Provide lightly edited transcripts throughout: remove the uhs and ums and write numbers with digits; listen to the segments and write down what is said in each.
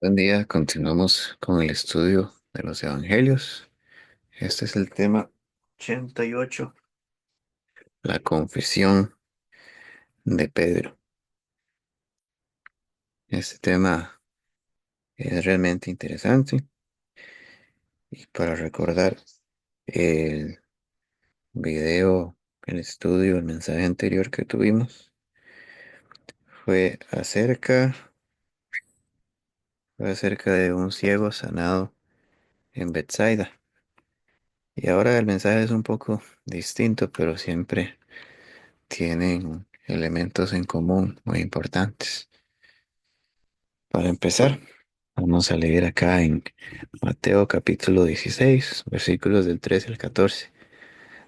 Buen día, continuamos con el estudio de los evangelios. Este es el tema 88, la confesión de Pedro. Este tema es realmente interesante y para recordar el video, el estudio, el mensaje anterior que tuvimos fue acerca de un ciego sanado en Bethsaida. Y ahora el mensaje es un poco distinto, pero siempre tienen elementos en común muy importantes. Para empezar, vamos a leer acá en Mateo capítulo 16, versículos del 13 al 14,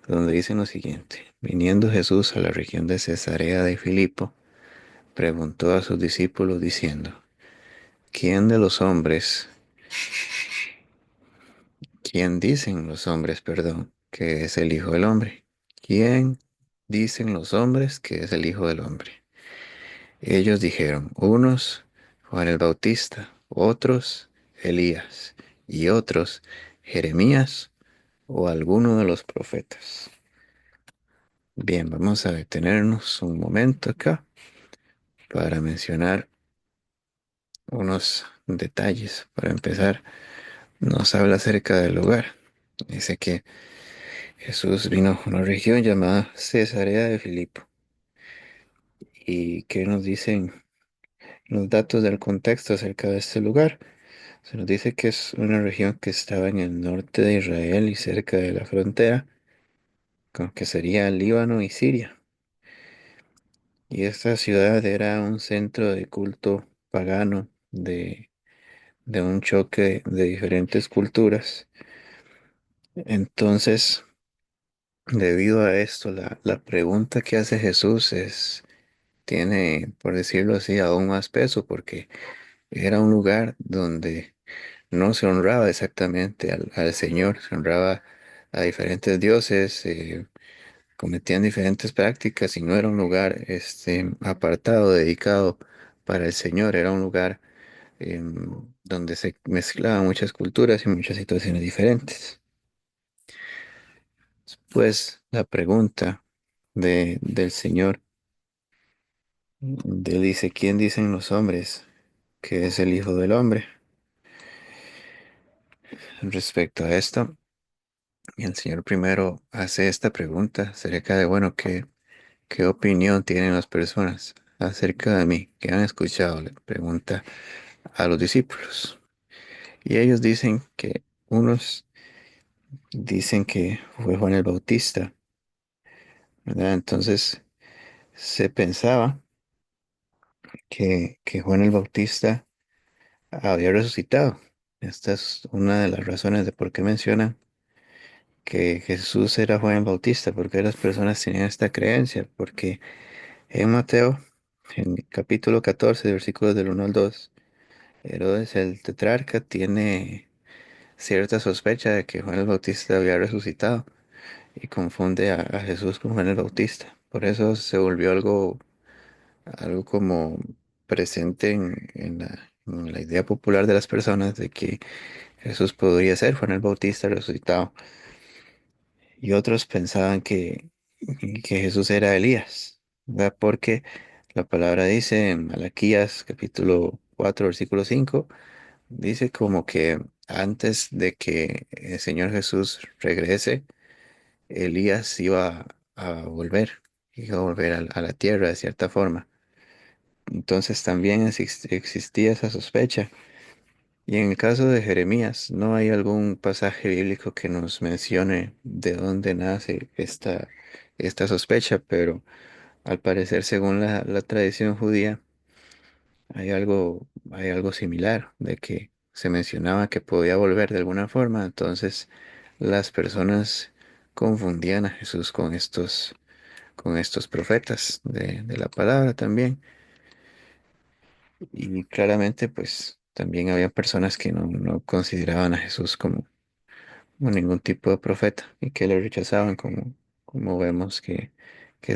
donde dicen lo siguiente: Viniendo Jesús a la región de Cesarea de Filipo, preguntó a sus discípulos diciendo, ¿quién de los hombres, quién dicen los hombres, perdón, que es el Hijo del Hombre? ¿Quién dicen los hombres que es el Hijo del Hombre? Ellos dijeron, unos Juan el Bautista, otros Elías y otros Jeremías o alguno de los profetas. Bien, vamos a detenernos un momento acá para mencionar unos detalles. Para empezar, nos habla acerca del lugar. Dice que Jesús vino a una región llamada Cesarea de Filipo. ¿Y qué nos dicen los datos del contexto acerca de este lugar? Se nos dice que es una región que estaba en el norte de Israel y cerca de la frontera con que sería Líbano y Siria. Y esta ciudad era un centro de culto pagano de un choque de diferentes culturas. Entonces, debido a esto, la pregunta que hace Jesús tiene, por decirlo así, aún más peso porque era un lugar donde no se honraba exactamente al Señor, se honraba a diferentes dioses, cometían diferentes prácticas y no era un lugar apartado, dedicado para el Señor, era un lugar donde se mezclaban muchas culturas y muchas situaciones diferentes. Pues la pregunta del Señor, dice, ¿quién dicen los hombres que es el Hijo del Hombre? Respecto a esto, el Señor primero hace esta pregunta acerca de, bueno, ¿qué opinión tienen las personas acerca de mí? ¿Qué han escuchado? Le pregunta a los discípulos. Y ellos dicen que unos dicen que fue Juan el Bautista, ¿verdad? Entonces se pensaba que Juan el Bautista había resucitado. Esta es una de las razones de por qué mencionan que Jesús era Juan el Bautista, porque las personas tenían esta creencia, porque en Mateo, en el capítulo 14, versículos del 1 al 2, Herodes el tetrarca tiene cierta sospecha de que Juan el Bautista había resucitado y confunde a Jesús con Juan el Bautista. Por eso se volvió algo como presente en la idea popular de las personas de que Jesús podría ser Juan el Bautista resucitado. Y otros pensaban que Jesús era Elías, ¿verdad? Porque la palabra dice en Malaquías capítulo 4 versículo 5 dice como que antes de que el Señor Jesús regrese, Elías iba a volver a la tierra de cierta forma. Entonces también existía esa sospecha. Y en el caso de Jeremías, no hay algún pasaje bíblico que nos mencione de dónde nace esta sospecha, pero al parecer, según la tradición judía, hay algo similar, de que se mencionaba que podía volver de alguna forma, entonces las personas confundían a Jesús con estos profetas de la palabra también. Y claramente, pues también había personas que no consideraban a Jesús como ningún tipo de profeta y que le rechazaban como vemos que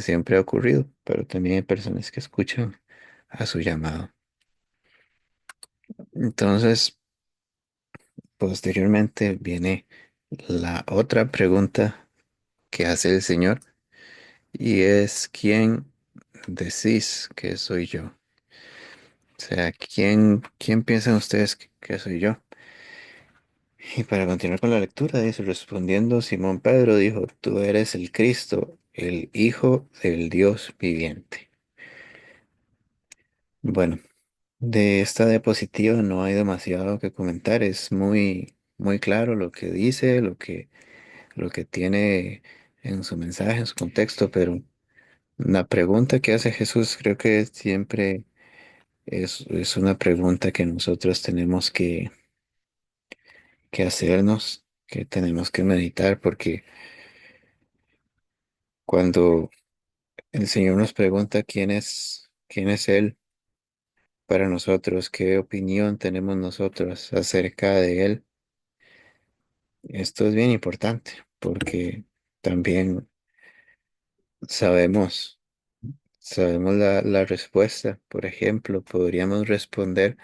siempre ha ocurrido, pero también hay personas que escuchan a su llamado. Entonces, posteriormente viene la otra pregunta que hace el Señor y es, ¿quién decís que soy yo? O sea, ¿quién piensan ustedes que soy yo? Y para continuar con la lectura, dice, respondiendo Simón Pedro dijo, tú eres el Cristo, el Hijo del Dios viviente. Bueno, de esta diapositiva no hay demasiado que comentar, es muy claro lo que dice, lo que tiene en su mensaje, en su contexto, pero la pregunta que hace Jesús creo que siempre es una pregunta que nosotros tenemos que hacernos, que tenemos que meditar, porque cuando el Señor nos pregunta quién es Él para nosotros, qué opinión tenemos nosotros acerca de Él. Esto es bien importante porque también sabemos, sabemos la respuesta. Por ejemplo, podríamos responder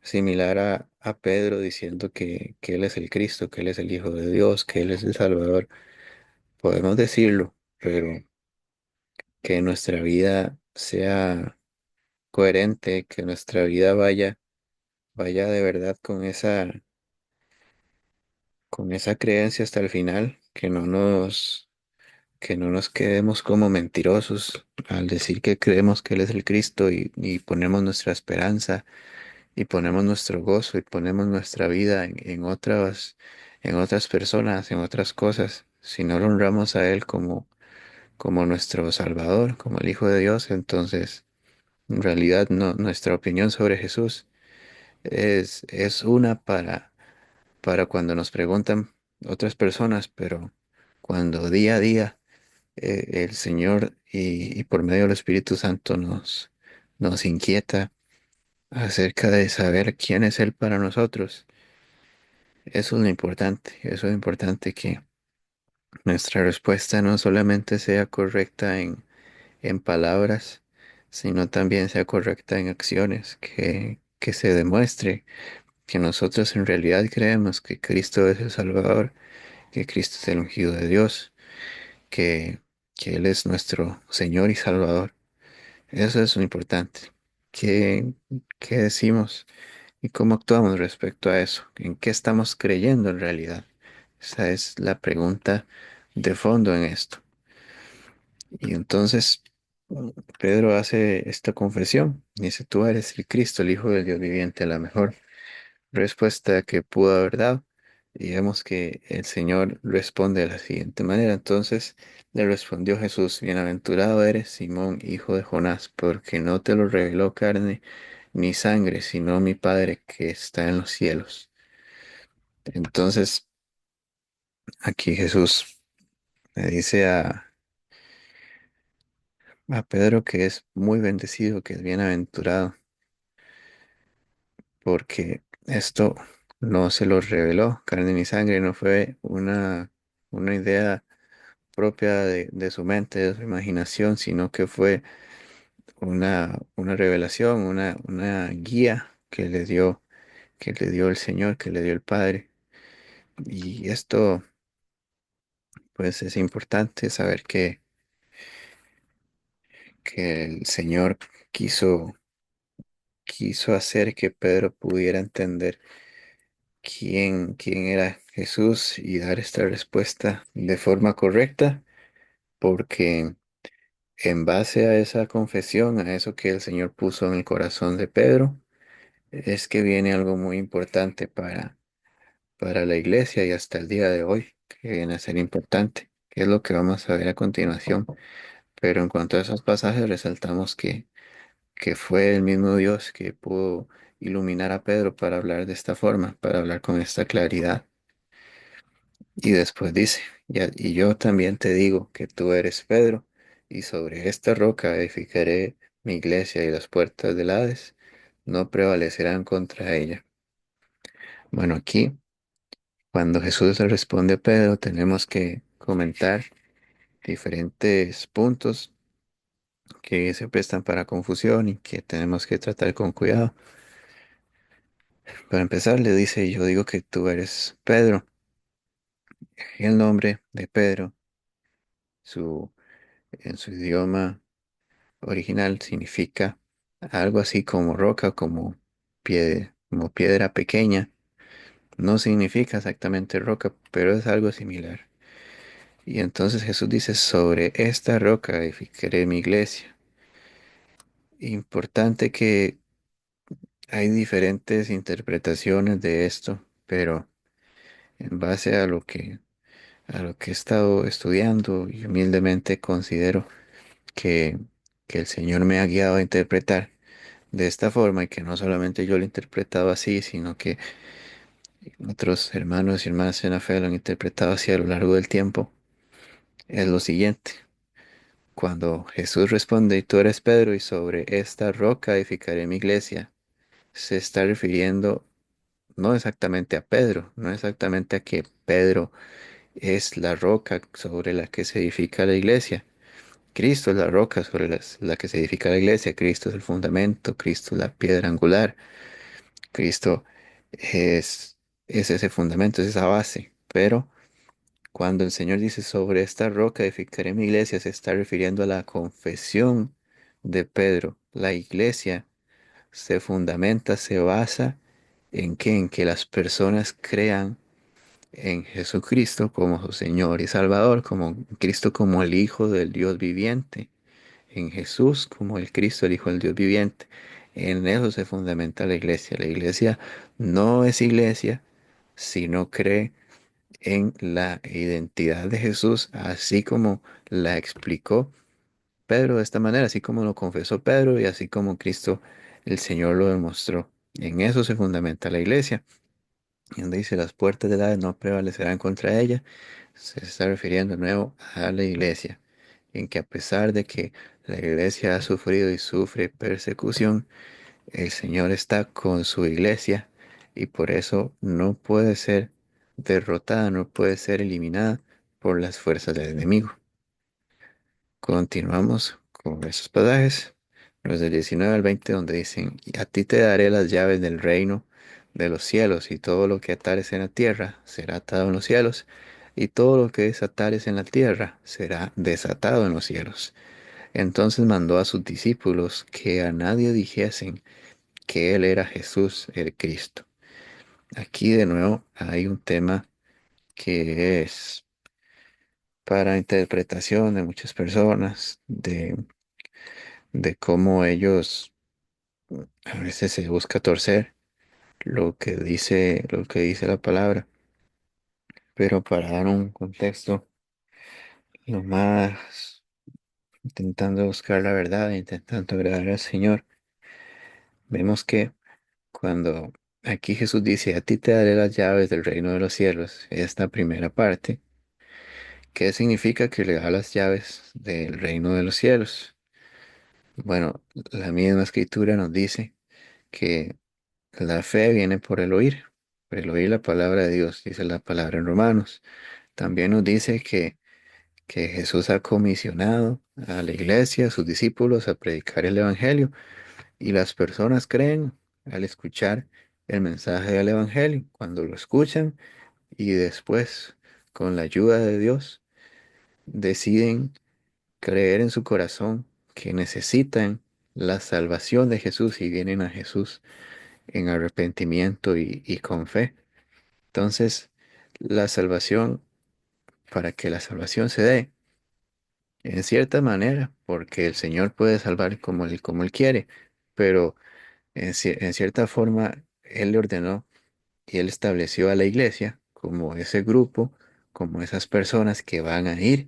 similar a Pedro diciendo que Él es el Cristo, que Él es el Hijo de Dios, que Él es el Salvador. Podemos decirlo, pero que nuestra vida sea coherente, que nuestra vida vaya de verdad con esa creencia hasta el final, que no nos quedemos como mentirosos al decir que creemos que Él es el Cristo y ponemos nuestra esperanza y ponemos nuestro gozo y ponemos nuestra vida en otras personas, en otras cosas. Si no lo honramos a Él como nuestro Salvador, como el Hijo de Dios, entonces en realidad no, nuestra opinión sobre Jesús es una para cuando nos preguntan otras personas, pero cuando día a día el Señor y por medio del Espíritu Santo nos inquieta acerca de saber quién es Él para nosotros, eso es lo importante, eso es importante que nuestra respuesta no solamente sea correcta en palabras, sino también sea correcta en acciones, que se demuestre que nosotros en realidad creemos que Cristo es el Salvador, que Cristo es el ungido de Dios, que, que Él es nuestro Señor y Salvador. Eso es lo importante. ¿Qué, qué decimos y cómo actuamos respecto a eso? ¿En qué estamos creyendo en realidad? Esa es la pregunta de fondo en esto. Y entonces Pedro hace esta confesión. Dice, tú eres el Cristo, el Hijo del Dios viviente, la mejor respuesta que pudo haber dado. Y vemos que el Señor responde de la siguiente manera. Entonces le respondió Jesús, bienaventurado eres, Simón, hijo de Jonás, porque no te lo reveló carne ni sangre, sino mi Padre que está en los cielos. Entonces aquí Jesús le dice a Pedro que es muy bendecido, que es bienaventurado, porque esto no se lo reveló carne ni sangre, no fue una idea propia de su mente, de su imaginación, sino que fue una revelación, una guía que le dio el Señor, que le dio el Padre. Y esto, pues, es importante saber que el Señor quiso, quiso hacer que Pedro pudiera entender quién era Jesús y dar esta respuesta de forma correcta, porque en base a esa confesión, a eso que el Señor puso en el corazón de Pedro, es que viene algo muy importante para la iglesia y hasta el día de hoy, que viene a ser importante, que es lo que vamos a ver a continuación. Pero en cuanto a esos pasajes, resaltamos que fue el mismo Dios que pudo iluminar a Pedro para hablar de esta forma, para hablar con esta claridad. Y después dice, y yo también te digo que tú eres Pedro, y sobre esta roca edificaré mi iglesia y las puertas del Hades no prevalecerán contra ella. Bueno, aquí, cuando Jesús le responde a Pedro, tenemos que comentar diferentes puntos que se prestan para confusión y que tenemos que tratar con cuidado. Para empezar, le dice, yo digo que tú eres Pedro. Y el nombre de Pedro, su, en su idioma original, significa algo así como roca, como piedra pequeña. No significa exactamente roca, pero es algo similar. Y entonces Jesús dice, sobre esta roca edificaré mi iglesia. Importante que hay diferentes interpretaciones de esto, pero en base a lo que he estado estudiando y humildemente considero que, que el Señor me ha guiado a interpretar de esta forma y que no solamente yo lo he interpretado así, sino que otros hermanos y hermanas en la fe lo han interpretado así a lo largo del tiempo, es lo siguiente. Cuando Jesús responde, y tú eres Pedro, y sobre esta roca edificaré mi iglesia, se está refiriendo no exactamente a Pedro, no exactamente a que Pedro es la roca sobre la que se edifica la iglesia. Cristo es la roca sobre la que se edifica la iglesia. Cristo es el fundamento, Cristo es la piedra angular. Cristo es, es ese fundamento, es esa base. Pero cuando el Señor dice sobre esta roca edificaré mi iglesia, se está refiriendo a la confesión de Pedro. La iglesia se fundamenta, se basa en en que las personas crean en Jesucristo como su Señor y Salvador, como Cristo como el Hijo del Dios viviente, en Jesús como el Cristo, el Hijo del Dios viviente. En eso se fundamenta la iglesia. La iglesia no es iglesia si no cree en la identidad de Jesús, así como la explicó Pedro de esta manera, así como lo confesó Pedro y así como Cristo el Señor lo demostró. En eso se fundamenta la iglesia. Y donde dice las puertas del Hades no prevalecerán contra ella, se está refiriendo de nuevo a la iglesia, en que a pesar de que la iglesia ha sufrido y sufre persecución, el Señor está con su iglesia y por eso no puede ser derrotada, no puede ser eliminada por las fuerzas del enemigo. Continuamos con esos pasajes, los del 19 al 20, donde dicen, y a ti te daré las llaves del reino de los cielos, y todo lo que atares en la tierra será atado en los cielos, y todo lo que desatares en la tierra será desatado en los cielos. Entonces mandó a sus discípulos que a nadie dijesen que él era Jesús el Cristo. Aquí de nuevo hay un tema que es para interpretación de muchas personas, de cómo ellos a veces se busca torcer lo que dice la palabra, pero para dar un contexto, lo más intentando buscar la verdad, intentando agradar al Señor, vemos que cuando aquí Jesús dice, a ti te daré las llaves del reino de los cielos, esta primera parte, ¿qué significa que le da las llaves del reino de los cielos? Bueno, la misma escritura nos dice que la fe viene por el oír la palabra de Dios, dice la palabra en Romanos. También nos dice que Jesús ha comisionado a la iglesia, a sus discípulos, a predicar el Evangelio, y las personas creen al escuchar el mensaje del Evangelio, cuando lo escuchan y después, con la ayuda de Dios, deciden creer en su corazón que necesitan la salvación de Jesús y vienen a Jesús en arrepentimiento y con fe. Entonces, la salvación, para que la salvación se dé, en cierta manera, porque el Señor puede salvar como Él quiere, pero en cierta forma Él le ordenó y Él estableció a la iglesia como ese grupo, como esas personas que van a ir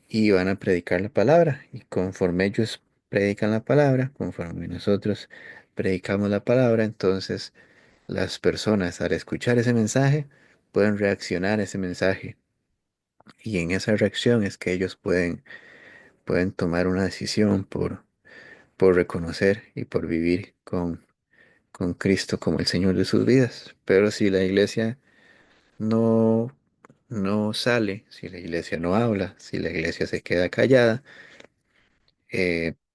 y van a predicar la palabra. Y conforme ellos predican la palabra, conforme nosotros predicamos la palabra, entonces las personas al escuchar ese mensaje pueden reaccionar a ese mensaje. Y en esa reacción es que ellos pueden tomar una decisión por reconocer y por vivir con Cristo como el Señor de sus vidas. Pero si la iglesia no, no sale, si la iglesia no habla, si la iglesia se queda callada,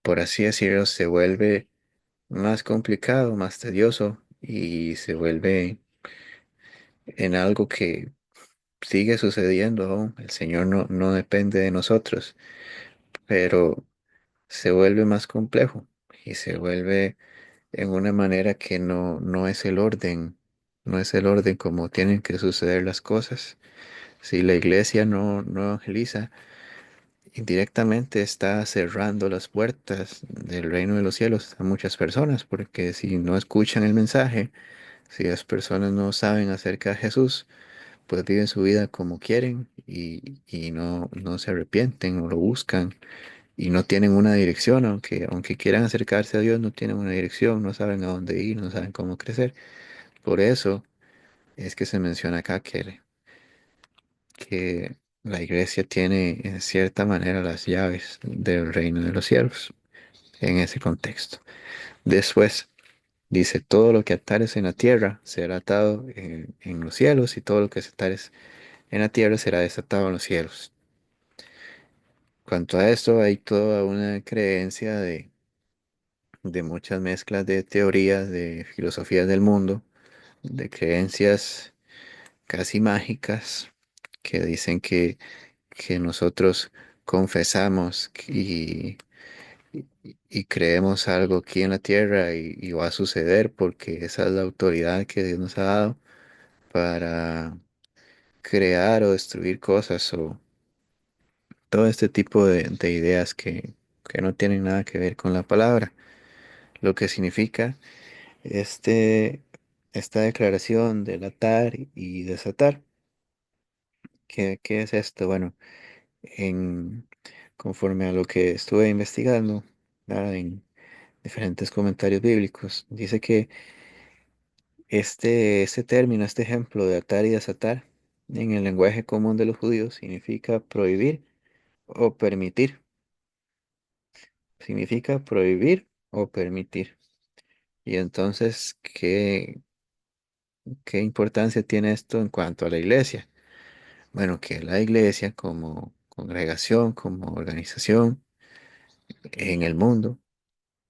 por así decirlo, se vuelve más complicado, más tedioso y se vuelve en algo que sigue sucediendo aún. El Señor no depende de nosotros, pero se vuelve más complejo y se vuelve en una manera que no es el orden, no es el orden como tienen que suceder las cosas. Si la iglesia no evangeliza, indirectamente está cerrando las puertas del reino de los cielos a muchas personas, porque si no escuchan el mensaje, si las personas no saben acerca de Jesús, pues viven su vida como quieren y no se arrepienten o lo buscan y no tienen una dirección, aunque quieran acercarse a Dios, no tienen una dirección, no saben a dónde ir, no saben cómo crecer. Por eso es que se menciona acá que la iglesia tiene en cierta manera las llaves del reino de los cielos en ese contexto. Después dice, todo lo que atares en la tierra será atado en los cielos y todo lo que se atares en la tierra será desatado en los cielos. Cuanto a esto, hay toda una creencia de muchas mezclas de teorías, de filosofías del mundo, de creencias casi mágicas que dicen que nosotros confesamos y creemos algo aquí en la tierra y va a suceder porque esa es la autoridad que Dios nos ha dado para crear o destruir cosas o todo este tipo de ideas que no tienen nada que ver con la palabra. Lo que significa este, esta declaración del atar y desatar. ¿Qué es esto? Bueno, en, conforme a lo que estuve investigando, ¿verdad? En diferentes comentarios bíblicos, dice que este término, este ejemplo de atar y desatar, en el lenguaje común de los judíos significa prohibir o permitir. Significa prohibir o permitir. Y entonces, ¿qué importancia tiene esto en cuanto a la iglesia? Bueno, que la iglesia como congregación, como organización en el mundo,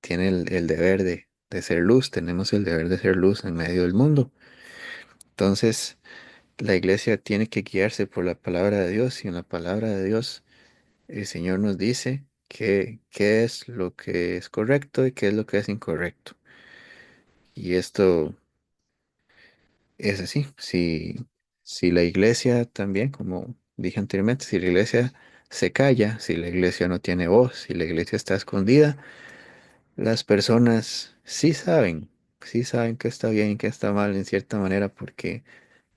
tiene el deber de ser luz, tenemos el deber de ser luz en medio del mundo. Entonces, la iglesia tiene que guiarse por la palabra de Dios y en la palabra de Dios el Señor nos dice qué es lo que es correcto y qué es lo que es incorrecto. Y esto es así. Si la iglesia también, como dije anteriormente, si la iglesia se calla, si la iglesia no tiene voz, si la iglesia está escondida, las personas sí saben qué está bien y qué está mal en cierta manera porque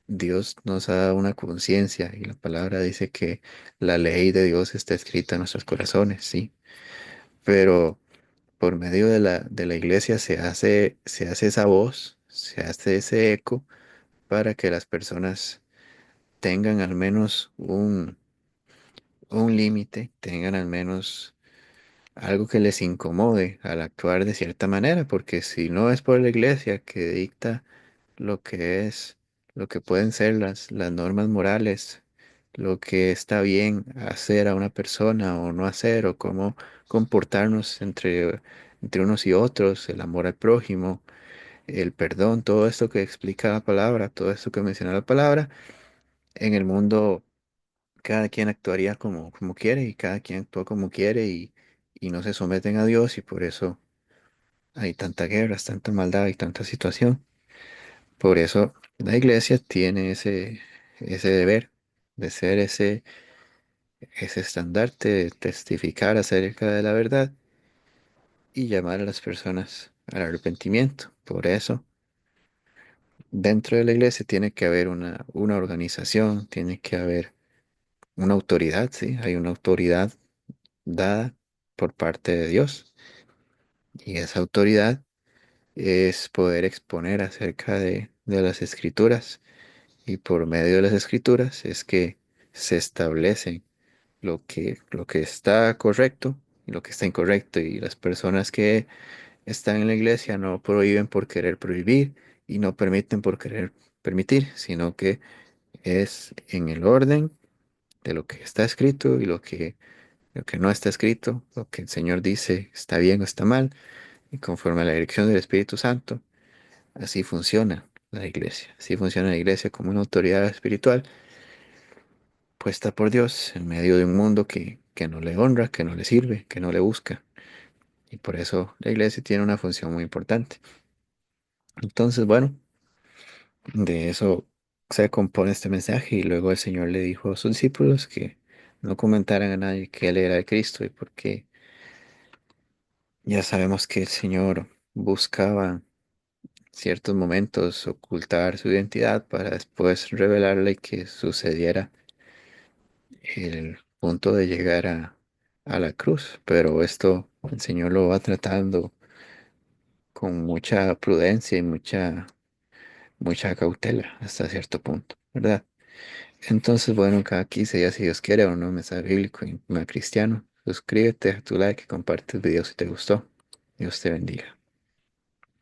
Dios nos ha dado una conciencia y la palabra dice que la ley de Dios está escrita en nuestros corazones, sí. Pero por medio de la iglesia se hace esa voz, se hace ese eco para que las personas tengan al menos un límite, tengan al menos algo que les incomode al actuar de cierta manera, porque si no es por la iglesia que dicta lo que es, lo que pueden ser las normas morales, lo que está bien hacer a una persona o no hacer, o cómo comportarnos entre unos y otros, el amor al prójimo, el perdón, todo esto que explica la palabra, todo esto que menciona la palabra, en el mundo cada quien actuaría como quiere y cada quien actúa como quiere y no se someten a Dios y por eso hay tanta guerra, tanta maldad y tanta situación. Por eso la iglesia tiene ese deber de ser ese estandarte, de testificar acerca de la verdad y llamar a las personas al arrepentimiento. Por eso, dentro de la iglesia tiene que haber una organización, tiene que haber una autoridad, ¿sí? Hay una autoridad dada por parte de Dios. Y esa autoridad es poder exponer acerca de las escrituras. Y por medio de las escrituras es que se establece lo que está correcto y lo que está incorrecto. Y las personas que están en la iglesia no prohíben por querer prohibir y no permiten por querer permitir, sino que es en el orden de lo que está escrito y lo que no está escrito, lo que el Señor dice está bien o está mal, y conforme a la dirección del Espíritu Santo, así funciona la iglesia. Así funciona la iglesia como una autoridad espiritual puesta por Dios en medio de un mundo que no le honra, que no le sirve, que no le busca. Y por eso la iglesia tiene una función muy importante. Entonces, bueno, de eso se compone este mensaje y luego el Señor le dijo a sus discípulos que no comentaran a nadie que Él era el Cristo y porque ya sabemos que el Señor buscaba ciertos momentos ocultar su identidad para después revelarle que sucediera el punto de llegar a la cruz. Pero esto el Señor lo va tratando con mucha prudencia y mucha cautela hasta cierto punto, ¿verdad? Entonces, bueno, cada 15 días, si Dios quiere, o no, mensaje bíblico y más cristiano. Suscríbete, tu like y comparte el video si te gustó. Dios te bendiga.